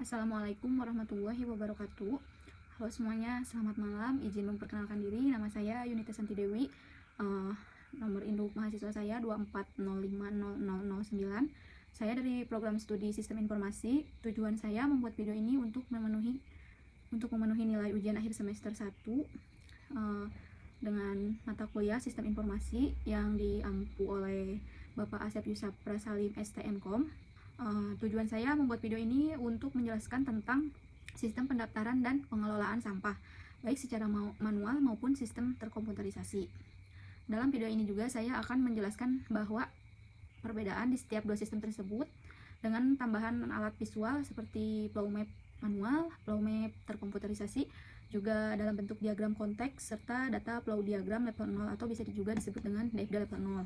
Assalamualaikum warahmatullahi wabarakatuh. Halo semuanya, selamat malam. Izin memperkenalkan diri, nama saya Yunita Santidewi. Nomor induk mahasiswa saya 2405009. Saya dari program studi Sistem Informasi. Tujuan saya membuat video ini untuk memenuhi nilai ujian akhir semester 1 dengan mata kuliah Sistem Informasi yang diampu oleh Bapak Asep Yusapra Salim STMkom. Tujuan saya membuat video ini untuk menjelaskan tentang sistem pendaftaran dan pengelolaan sampah, baik secara manual maupun sistem terkomputerisasi. Dalam video ini juga saya akan menjelaskan bahwa perbedaan di setiap dua sistem tersebut dengan tambahan alat visual seperti flow map manual, flow map terkomputerisasi, juga dalam bentuk diagram konteks serta data flow diagram level 0 atau bisa juga disebut dengan DFD level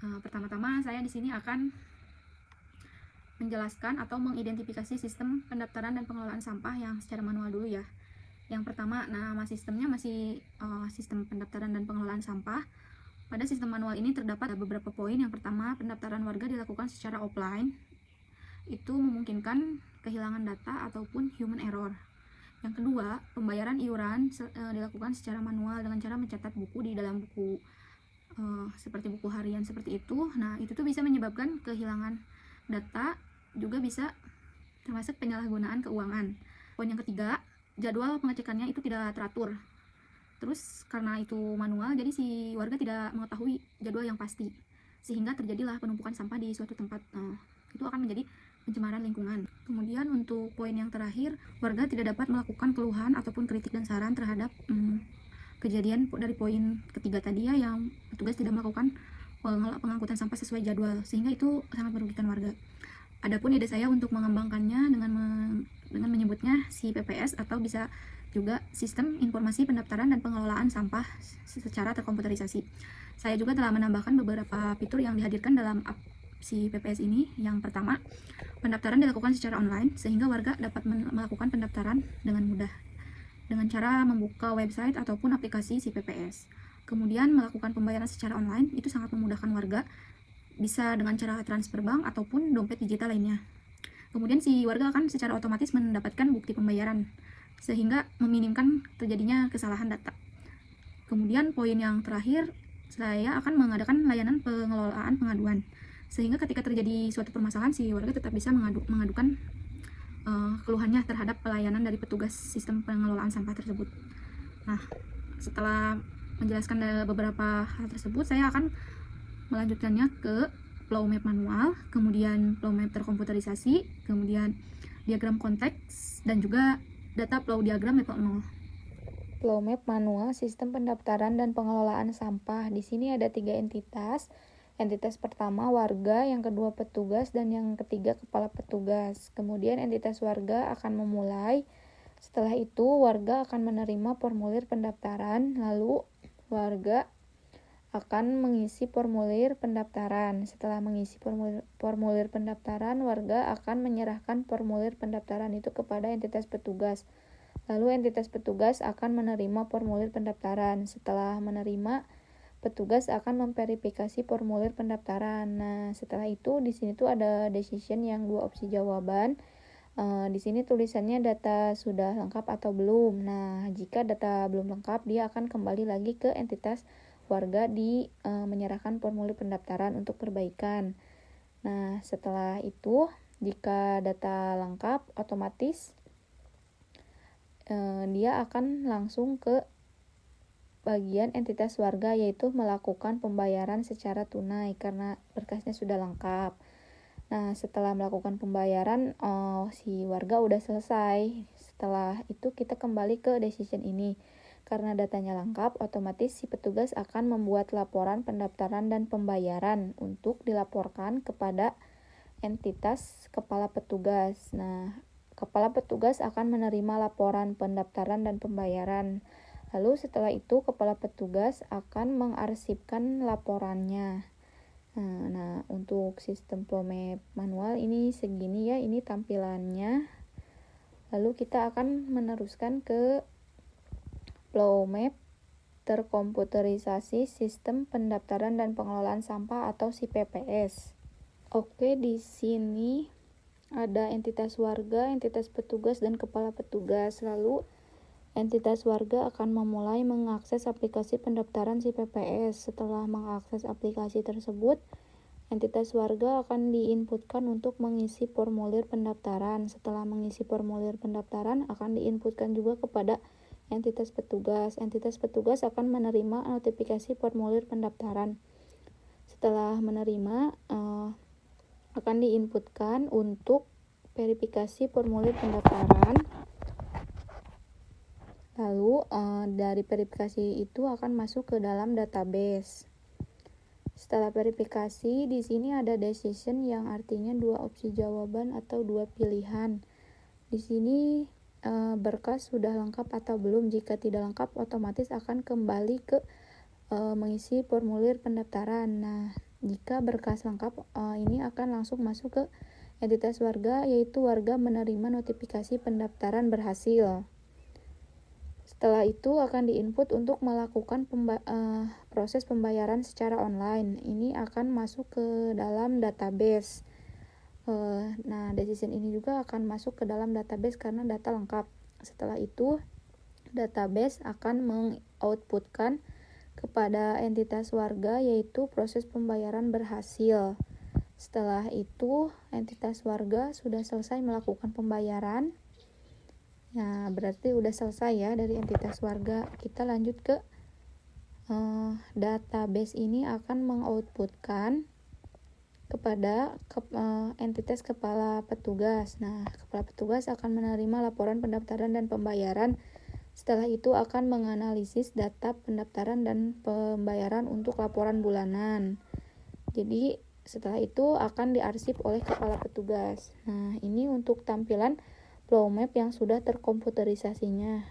0. Pertama-tama saya di sini akan menjelaskan atau mengidentifikasi sistem pendaftaran dan pengelolaan sampah yang secara manual dulu ya. Yang pertama, nama sistemnya masih sistem pendaftaran dan pengelolaan sampah. Pada sistem manual ini terdapat beberapa poin. Yang pertama, pendaftaran warga dilakukan secara offline. Itu memungkinkan kehilangan data ataupun human error. Yang kedua, pembayaran iuran dilakukan secara manual dengan cara mencatat buku di dalam buku seperti buku harian seperti itu. Nah, itu tuh bisa menyebabkan kehilangan data, juga bisa termasuk penyalahgunaan keuangan. Poin yang ketiga, jadwal pengecekannya itu tidak teratur. Terus karena itu manual, jadi si warga tidak mengetahui jadwal yang pasti, sehingga terjadilah penumpukan sampah di suatu tempat. Itu akan menjadi pencemaran lingkungan. Kemudian untuk poin yang terakhir, warga tidak dapat melakukan keluhan ataupun kritik dan saran terhadap kejadian dari poin ketiga tadi ya, yang petugas tidak melakukan pengangkutan sampah sesuai jadwal, sehingga itu sangat merugikan warga. Adapun ide saya untuk mengembangkannya dengan menyebutnya si PPS atau bisa juga Sistem Informasi Pendaftaran dan Pengelolaan Sampah secara terkomputerisasi. Saya juga telah menambahkan beberapa fitur yang dihadirkan dalam app si PPS ini. Yang pertama, pendaftaran dilakukan secara online sehingga warga dapat melakukan pendaftaran dengan mudah dengan cara membuka website ataupun aplikasi si PPS. Kemudian melakukan pembayaran secara online itu sangat memudahkan warga, bisa dengan cara transfer bank ataupun dompet digital lainnya. Kemudian si warga akan secara otomatis mendapatkan bukti pembayaran, sehingga meminimkan terjadinya kesalahan data. Kemudian poin yang terakhir, saya akan mengadakan layanan pengelolaan pengaduan, sehingga ketika terjadi suatu permasalahan, si warga tetap bisa mengadukan keluhannya terhadap pelayanan dari petugas sistem pengelolaan sampah tersebut. Nah, setelah menjelaskan beberapa hal tersebut, saya akan melanjutkannya ke flow map manual, kemudian flow map terkomputerisasi, kemudian diagram konteks, dan juga data flow diagram level 0. Flow map manual sistem pendaftaran dan pengelolaan sampah. Di sini ada 3 entitas. Entitas pertama warga, yang kedua petugas, dan yang ketiga kepala petugas. Kemudian entitas warga akan memulai. Setelah itu warga akan menerima formulir pendaftaran, lalu warga akan mengisi formulir pendaftaran. Setelah mengisi formulir pendaftaran, warga akan menyerahkan formulir pendaftaran itu kepada entitas petugas. Lalu entitas petugas akan menerima formulir pendaftaran. Setelah menerima, petugas akan memverifikasi formulir pendaftaran. Nah, setelah itu di sini tuh ada decision yang 2 opsi jawaban. Di sini tulisannya data sudah lengkap atau belum. Nah, jika data belum lengkap, dia akan kembali lagi ke entitas warga di menyerahkan formulir pendaftaran untuk perbaikan. Nah, setelah itu jika data lengkap, otomatis dia akan langsung ke bagian entitas warga, yaitu melakukan pembayaran secara tunai karena berkasnya sudah lengkap. Nah, setelah melakukan pembayaran, si warga udah selesai. Setelah itu kita kembali ke decision ini. Karena datanya lengkap, otomatis si petugas akan membuat laporan pendaftaran dan pembayaran untuk dilaporkan kepada entitas kepala petugas. Nah, kepala petugas akan menerima laporan pendaftaran dan pembayaran. Lalu setelah itu kepala petugas akan mengarsipkan laporannya. Nah, untuk sistem flow map manual ini segini ya, ini tampilannya. Lalu kita akan meneruskan ke flow map terkomputerisasi sistem pendaftaran dan pengelolaan sampah atau si PPS. Oke, di sini ada entitas warga, entitas petugas, dan kepala petugas. Lalu entitas warga akan memulai mengakses aplikasi pendaftaran si PPS. Setelah mengakses aplikasi tersebut, entitas warga akan diinputkan untuk mengisi formulir pendaftaran. Setelah mengisi formulir pendaftaran, akan diinputkan juga kepada entitas petugas. Entitas petugas akan menerima notifikasi formulir pendaftaran. Setelah menerima, akan diinputkan untuk verifikasi formulir pendaftaran. Lalu dari verifikasi itu akan masuk ke dalam database. Setelah verifikasi, di sini ada decision yang artinya 2 opsi jawaban atau 2 pilihan. Di sini berkas sudah lengkap atau belum. Jika tidak lengkap, otomatis akan kembali ke mengisi formulir pendaftaran. Nah, jika berkas lengkap, ini akan langsung masuk ke entitas warga, yaitu warga menerima notifikasi pendaftaran berhasil. Setelah itu akan diinput untuk melakukan proses pembayaran secara online. Ini akan masuk ke dalam database. Nah, decision ini juga akan masuk ke dalam database karena data lengkap. Setelah itu, database akan mengoutputkan kepada entitas warga, yaitu proses pembayaran berhasil. Setelah itu, entitas warga sudah selesai melakukan pembayaran. Nah, berarti udah selesai ya dari entitas warga. Kita lanjut ke database ini akan mengoutputkan kepada entitas kepala petugas. Nah, kepala petugas akan menerima laporan pendaftaran dan pembayaran. Setelah itu akan menganalisis data pendaftaran dan pembayaran untuk laporan bulanan. Jadi setelah itu akan diarsip oleh kepala petugas. Nah, ini untuk tampilan flow map yang sudah terkomputerisasinya.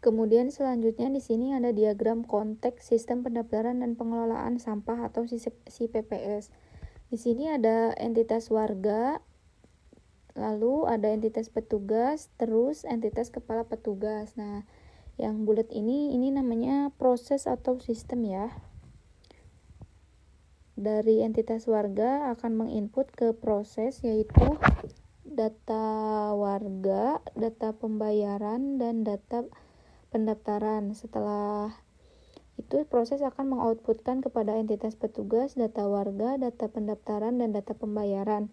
Kemudian selanjutnya di sini ada diagram konteks sistem pendaftaran dan pengelolaan sampah atau si PPS. Di sini ada entitas warga, lalu ada entitas petugas, terus entitas kepala petugas. Nah, yang bulat ini namanya proses atau sistem ya. Dari entitas warga akan menginput ke proses, yaitu data warga, data pembayaran, dan data pendaftaran. Setelah itu proses akan mengoutputkan kepada entitas petugas data warga, data pendaftaran, dan data pembayaran.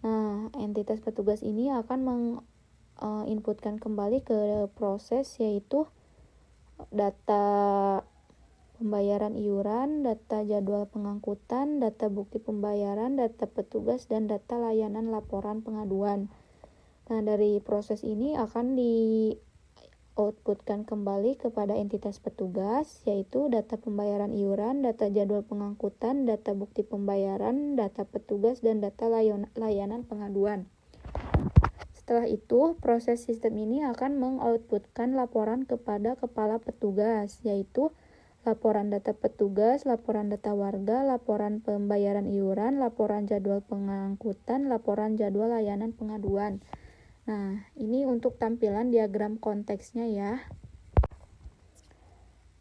Nah, entitas petugas ini akan menginputkan kembali ke proses, yaitu data pembayaran iuran, data jadwal pengangkutan, data bukti pembayaran, data petugas, dan data layanan laporan pengaduan. Nah, dari proses ini akan outputkan kembali kepada entitas petugas, yaitu data pembayaran iuran, data jadwal pengangkutan, data bukti pembayaran, data petugas, dan data layanan pengaduan. Setelah itu, proses sistem ini akan mengoutputkan laporan kepada kepala petugas, yaitu laporan data petugas, laporan data warga, laporan pembayaran iuran, laporan jadwal pengangkutan, laporan jadwal layanan pengaduan. Nah, ini untuk tampilan diagram konteksnya ya.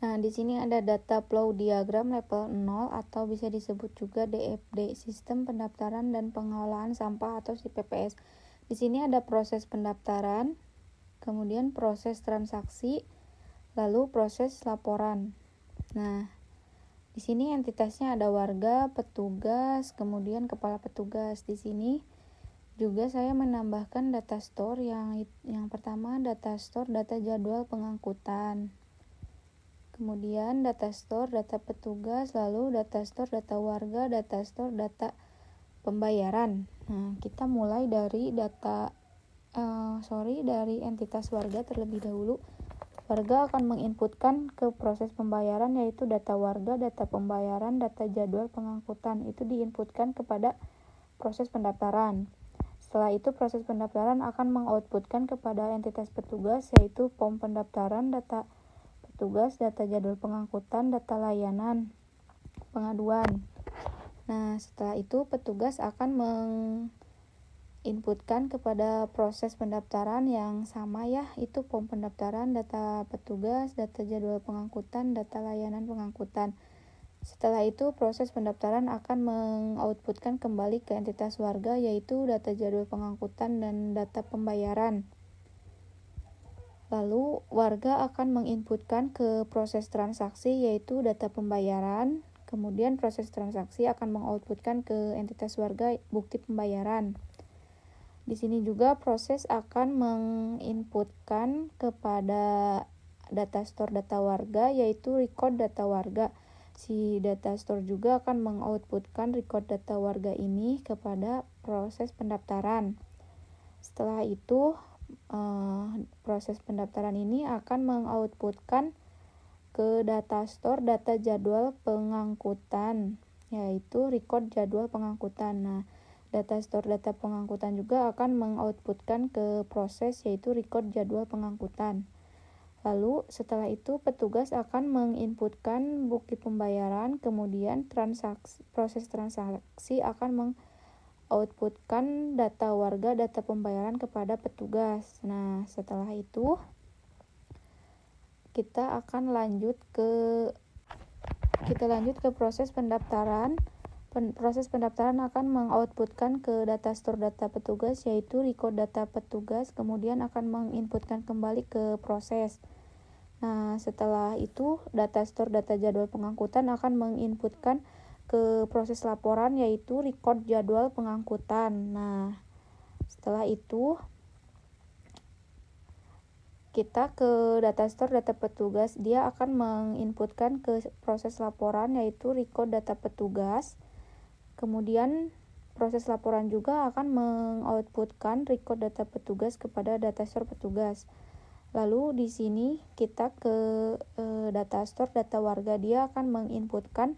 Nah, di sini ada data flow diagram level 0 atau bisa disebut juga DFD, sistem pendaftaran dan pengelolaan sampah atau si PPS. Di sini ada proses pendaftaran, kemudian proses transaksi, lalu proses laporan. Nah, di sini entitasnya ada warga, petugas, kemudian kepala petugas. Di sini juga saya menambahkan data store yang pertama data store data jadwal pengangkutan. Kemudian data store data petugas, lalu data store data warga, data store data pembayaran. Nah, kita mulai dari dari entitas warga terlebih dahulu. Warga akan menginputkan ke proses pembayaran, yaitu data warga, data pembayaran, data jadwal pengangkutan. Itu diinputkan kepada proses pendaftaran. Setelah itu proses pendaftaran akan mengoutputkan kepada entitas petugas, yaitu form pendaftaran, data petugas, data jadwal pengangkutan, data layanan pengaduan. Nah, setelah itu petugas akan menginputkan kepada proses pendaftaran yang sama ya, itu form pendaftaran, data petugas, data jadwal pengangkutan, data layanan pengangkutan. Setelah itu, proses pendaftaran akan mengoutputkan kembali ke entitas warga, yaitu data jadwal pengangkutan dan data pembayaran. Lalu, warga akan menginputkan ke proses transaksi, yaitu data pembayaran. Kemudian, proses transaksi akan mengoutputkan ke entitas warga bukti pembayaran. Di sini juga proses akan menginputkan kepada data store data warga, yaitu record data warga. Si data store juga akan mengoutputkan record data warga ini kepada proses pendaftaran. Setelah itu, proses pendaftaran ini akan mengoutputkan ke data store data jadwal pengangkutan, yaitu record jadwal pengangkutan. Nah, data store data pengangkutan juga akan mengoutputkan ke proses, yaitu record jadwal pengangkutan. Lalu setelah itu petugas akan menginputkan bukti pembayaran, kemudian proses transaksi akan mengoutputkan data warga data pembayaran kepada petugas. Nah, setelah itu kita lanjut ke proses pendaftaran. Proses pendaftaran akan mengoutputkan ke data store data petugas, yaitu record data petugas, kemudian akan menginputkan kembali ke proses. Nah, setelah itu data store data jadwal pengangkutan akan menginputkan ke proses laporan, yaitu record jadwal pengangkutan. Nah, setelah itu kita ke data store data petugas, dia akan menginputkan ke proses laporan, yaitu record data petugas. Kemudian proses laporan juga akan mengoutputkan record data petugas kepada data store petugas. Lalu di sini kita ke data store data warga, dia akan menginputkan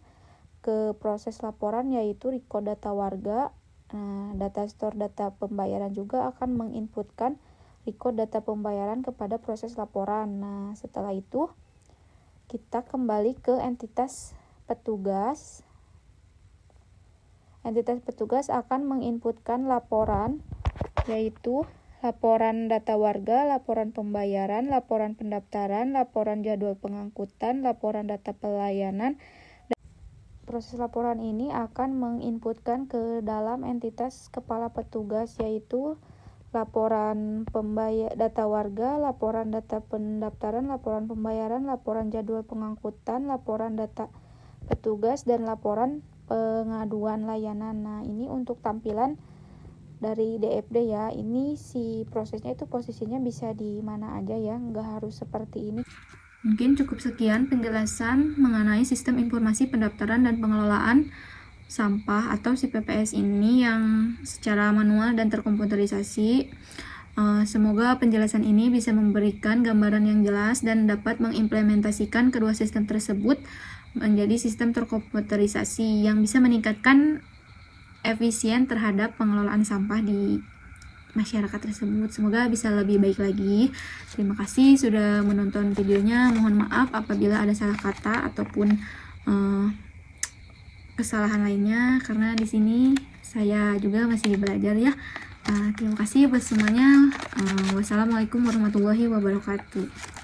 ke proses laporan, yaitu record data warga. Nah, data store data pembayaran juga akan menginputkan record data pembayaran kepada proses laporan. Nah, setelah itu kita kembali ke entitas petugas. Entitas petugas akan menginputkan laporan, yaitu laporan data warga, laporan pembayaran, laporan pendaftaran, laporan jadwal pengangkutan, laporan data pelayanan. Proses laporan ini akan menginputkan ke dalam entitas kepala petugas, yaitu laporan data warga, laporan data pendaftaran, laporan pembayaran, laporan jadwal pengangkutan, laporan data petugas, dan laporan pengaduan layanan. Nah, ini untuk tampilan dari DFD ya. Ini si prosesnya itu posisinya bisa di mana aja ya, nggak harus seperti ini. Mungkin cukup sekian penjelasan mengenai sistem informasi pendaftaran dan pengelolaan sampah atau si PPS ini yang secara manual dan terkomputerisasi. Semoga penjelasan ini bisa memberikan gambaran yang jelas dan dapat mengimplementasikan kedua sistem tersebut menjadi sistem terkomputerisasi yang bisa meningkatkan efisien terhadap pengelolaan sampah di masyarakat tersebut. Semoga bisa lebih baik lagi. Terima kasih sudah menonton videonya. Mohon maaf apabila ada salah kata ataupun kesalahan lainnya, karena di sini saya juga masih belajar ya. Terima kasih buat semuanya. Wassalamualaikum warahmatullahi wabarakatuh.